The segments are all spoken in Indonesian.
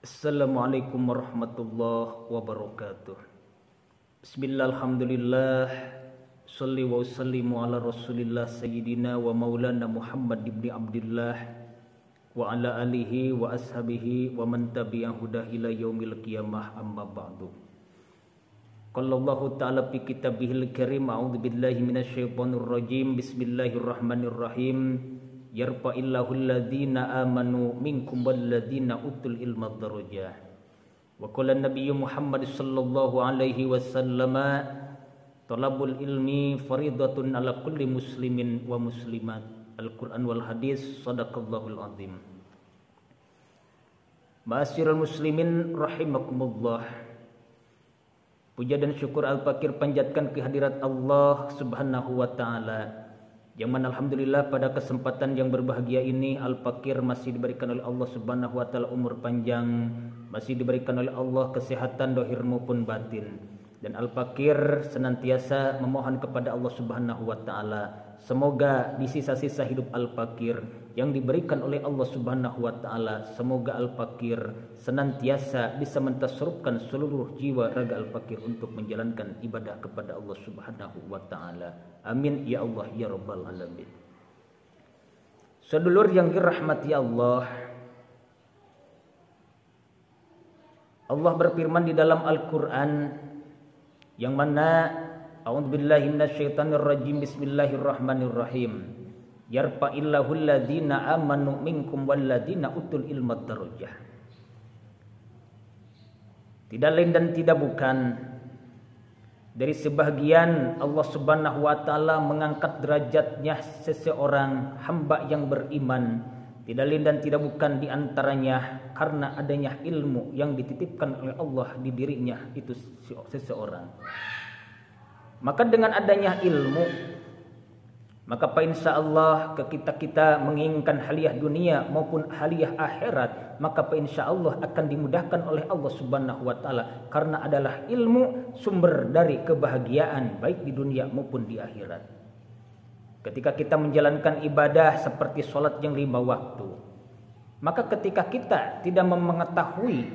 Assalamualaikum warahmatullahi wabarakatuh. Bismillah, alhamdulillah, salli wa sallimu ala rasulillah sayyidina wa maulana Muhammad ibni Abdullah wa ala alihi wa ashabihi wa man tabi'ahu huda ila yaumil qiyamah, amma ba'du. Qala Allah ta'ala fi kitabihil karim, a'udzu billahi minasyaitonir rajim, bismillahirrahmanirrahim. Yarfa'illahu alladhina amanu minkum walladhina utul ilma darajah. Wa qala an-nabiyyu Muhammad sallallahu alaihi wasallam, talabul ilmi faridatun ala kulli muslimin wa muslimat. Al-Qur'an wal hadis, sadaqallahul azim. Ma'asyiral muslimin rahimakumullah. Puja dan syukur al-fakir panjatkan kehadirat Allah Subhanahu wa taala, yang mana alhamdulillah pada kesempatan yang berbahagia ini Al-Fakir masih diberikan oleh Allah Subhanahu wa taala umur panjang, masih diberikan oleh Allah kesehatan dohir maupun batin. Dan Al-Fakir senantiasa memohon kepada Allah Subhanahu wa taala, semoga di sisa-sisa hidup Al-Fakir yang diberikan oleh Allah Subhanahu wa taala, semoga Al-Fakir senantiasa bisa mentasarrufkan seluruh jiwa raga Al-Fakir untuk menjalankan ibadah kepada Allah Subhanahu wa taala. Amin ya Allah ya rabbal alamin. Sedulur yang dirahmati Allah, Allah berfirman di dalam Al-Qur'an, yang mana a'udzubillahi minasyaitonir rajim, bismillahirrahmanirrahim. Yarfa'illahu alladhina amanu minkum walladhina utul ilma darajah. Tidak lain dan tidak bukan dari sebahagian Allah Subhanahu wa taala mengangkat derajatnya seseorang hamba yang beriman, tidak lain dan tidak bukan di antaranya karena adanya ilmu yang dititipkan oleh Allah di dirinya itu seseorang. Maka dengan adanya ilmu, maka insyaallah kita menginginkan hadiah dunia maupun hadiah akhirat, maka insyaallah akan dimudahkan oleh Allah Subhanahu wa taala, karena adalah ilmu sumber dari kebahagiaan baik di dunia maupun di akhirat. Ketika kita menjalankan ibadah seperti sholat yang 5 waktu, maka ketika kita tidak mengetahui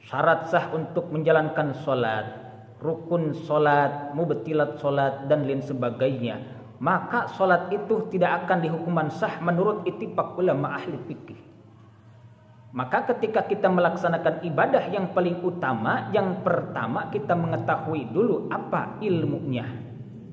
syarat sah untuk menjalankan sholat, rukun sholat, mubtilat sholat dan lain sebagainya, maka sholat itu tidak akan dihukuman sah menurut ittifaq ulama ahli fikih. Maka ketika kita melaksanakan ibadah yang paling utama, yang pertama kita mengetahui dulu apa ilmunya.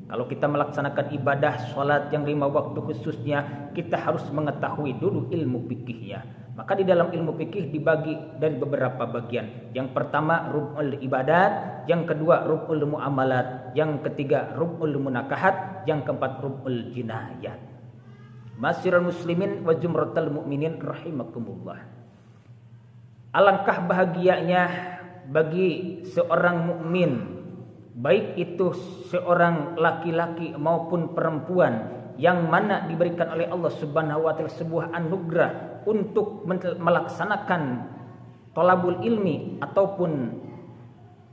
Kalau kita melaksanakan ibadah sholat yang 5 waktu khususnya, kita harus mengetahui dulu ilmu fikihnya. Maka di dalam ilmu fikih dibagi dari beberapa bagian. Yang pertama ruknul ibadat, yang kedua ruknul muamalat, yang ketiga ruknul munakahat, yang keempat ruknul jinayat. Masyiral muslimin wa jumratal mu'minin rahimakumullah. Alangkah bahagianya bagi seorang mukmin, baik itu seorang laki-laki maupun perempuan, yang mana diberikan oleh Allah Subhanahu wa taala sebuah anugerah untuk melaksanakan thalabul ilmi ataupun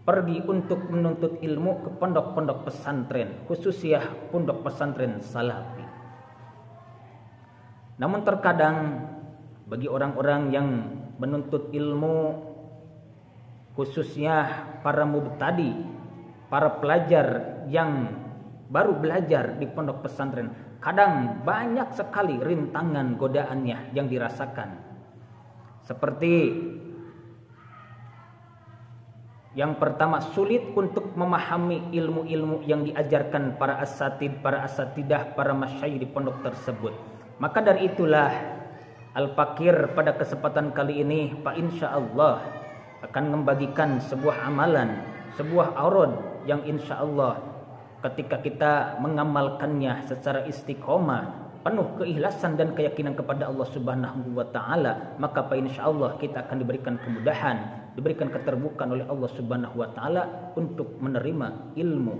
pergi untuk menuntut ilmu ke pondok-pondok pesantren, khususnya pondok pesantren salafi. Namun terkadang bagi orang-orang yang menuntut ilmu, khususnya para mubtadi, para pelajar yang baru belajar di pondok pesantren, kadang banyak sekali rintangan godaannya yang dirasakan. Seperti yang pertama, sulit untuk memahami ilmu-ilmu yang diajarkan para asatid, para asatidah, para masyayikh di pondok tersebut. Maka dari itulah Al-Fakir pada kesempatan kali ini insyaallah akan membagikan sebuah amalan, sebuah aurad yang insyaallah ketika kita mengamalkannya secara istiqomah, penuh keikhlasan dan keyakinan kepada Allah Subhanahu wa taala, maka insyaallah kita akan diberikan kemudahan, diberikan keterbukaan oleh Allah Subhanahu wa taala untuk menerima ilmu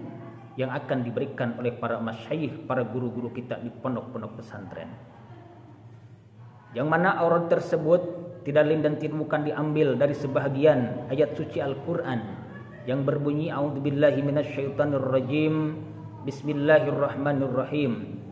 yang akan diberikan oleh para masyayikh, para guru-guru kita di pondok-pondok pesantren. Yang mana aurad tersebut tidak lain dan tidak bukan diambil dari sebahagian ayat suci Al-Qur'an yang berbunyi a'udzubillahi minasyaitonir rajim, bismillahirrahmanirrahim.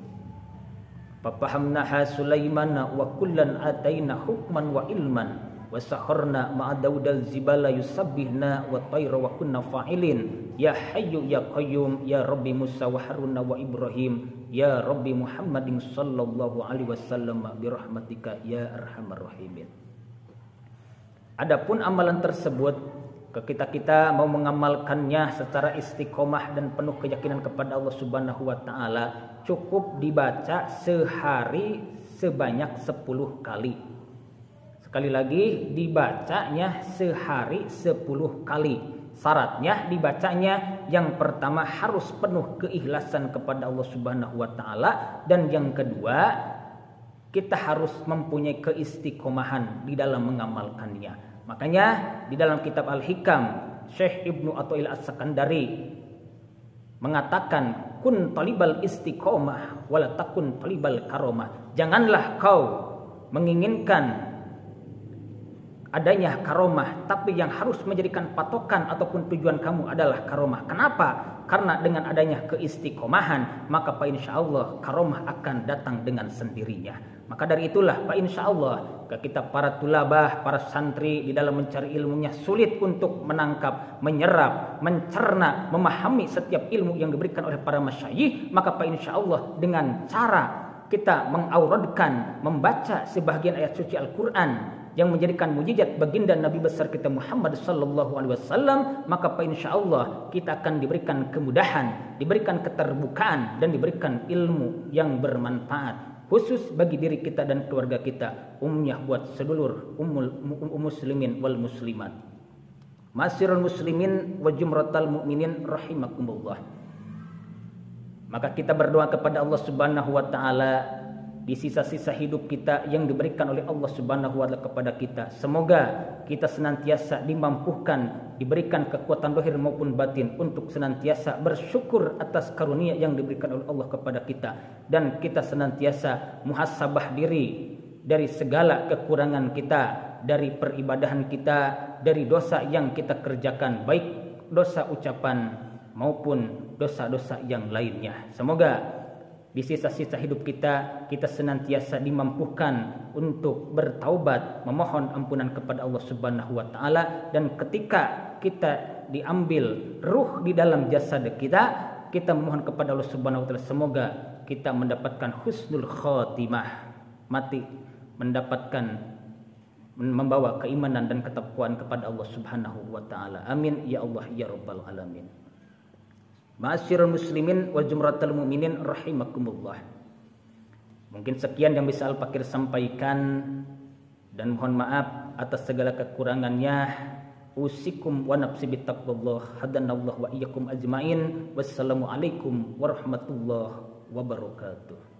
Fafahamnaha Sulaiman wa kullan ataina hukman wa ilman wa sakharna ma'a Daudal zibala yusabbihna wa tayra wa kunna fa'ilin ya hayyu ya qayyum ya Rabbi Musa wa Haruna wa Ibrahim ya Rabbi Muhammadin sallallahu alaihi wasallam bi rahmatika ya arhamar rahimin. Adapun amalan tersebut kita mau mengamalkannya secara istiqomah dan penuh keyakinan kepada Allah Subhanahu wa taala, cukup dibaca sehari sebanyak 10 kali. Sekali lagi, dibacanya sehari 10 kali. Syaratnya dibacanya yang pertama harus penuh keikhlasan kepada Allah Subhanahu wa taala, dan yang kedua kita harus mempunyai keistiqomahan di dalam mengamalkannya. Makanya di dalam kitab Al-Hikam, Syekh Ibnu Athaillah As-Sakandari mengatakan, kun talibal istiqomah wala takun talibal karomah. Janganlah kau menginginkan adanya karomah, tapi yang harus menjadikan patokan ataupun tujuan kamu adalah karomah. Kenapa? Karena dengan adanya keistiqomahan, maka Pak insya Allah karomah akan datang dengan sendirinya. Maka dari itulah Pak insya Allah kita para tulabah, para santri di dalam mencari ilmunya sulit untuk menangkap, menyerap, mencerna, memahami setiap ilmu yang diberikan oleh para masyayikh. Maka Pak insya Allah dengan cara kita mengauradkan, membaca sebagian ayat suci Al-Quran yang menjadikan mujizat baginda Nabi besar kita Muhammad sallallahu alaihi wasallam, maka insya Allah kita akan diberikan kemudahan, diberikan keterbukaan, dan diberikan ilmu yang bermanfaat khusus bagi diri kita dan keluarga kita, umumnya buat sedulur muslimin wal muslimat. Masirul muslimin wa jumratal mu'minin rahimakumullah. Maka kita berdoa kepada Allah Subhanahu wa taala di sisa-sisa hidup kita yang diberikan oleh Allah Subhanahu wa taala kepada kita. Semoga kita senantiasa dimampukan, diberikan kekuatan zahir maupun batin untuk senantiasa bersyukur atas karunia yang diberikan oleh Allah kepada kita, dan kita senantiasa muhasabah diri dari segala kekurangan kita, dari peribadahan kita, dari dosa yang kita kerjakan, baik dosa ucapan maupun dosa-dosa yang lainnya. Semoga di sisa-sisa hidup kita senantiasa dimampukan untuk bertaubat, memohon ampunan kepada Allah Subhanahu wa taala, dan ketika kita diambil ruh di dalam jasad kita memohon kepada Allah Subhanahu wa taala semoga kita mendapatkan husnul khotimah, mati mendapatkan membawa keimanan dan ketakwaan kepada Allah Subhanahu wa taala. Amin ya Allah ya rabbal alamin. Ma'asyiral muslimin wa jumratal mu'minin rahimakumullah. Mungkin sekian yang bisa Al-Fakir sampaikan, dan mohon maaf atas segala kekurangannya. Usikum wa nafsi bittaqwallah, hadanallahu wa iyyakum ajmain. Wassalamualaikum warahmatullahi wabarakatuh.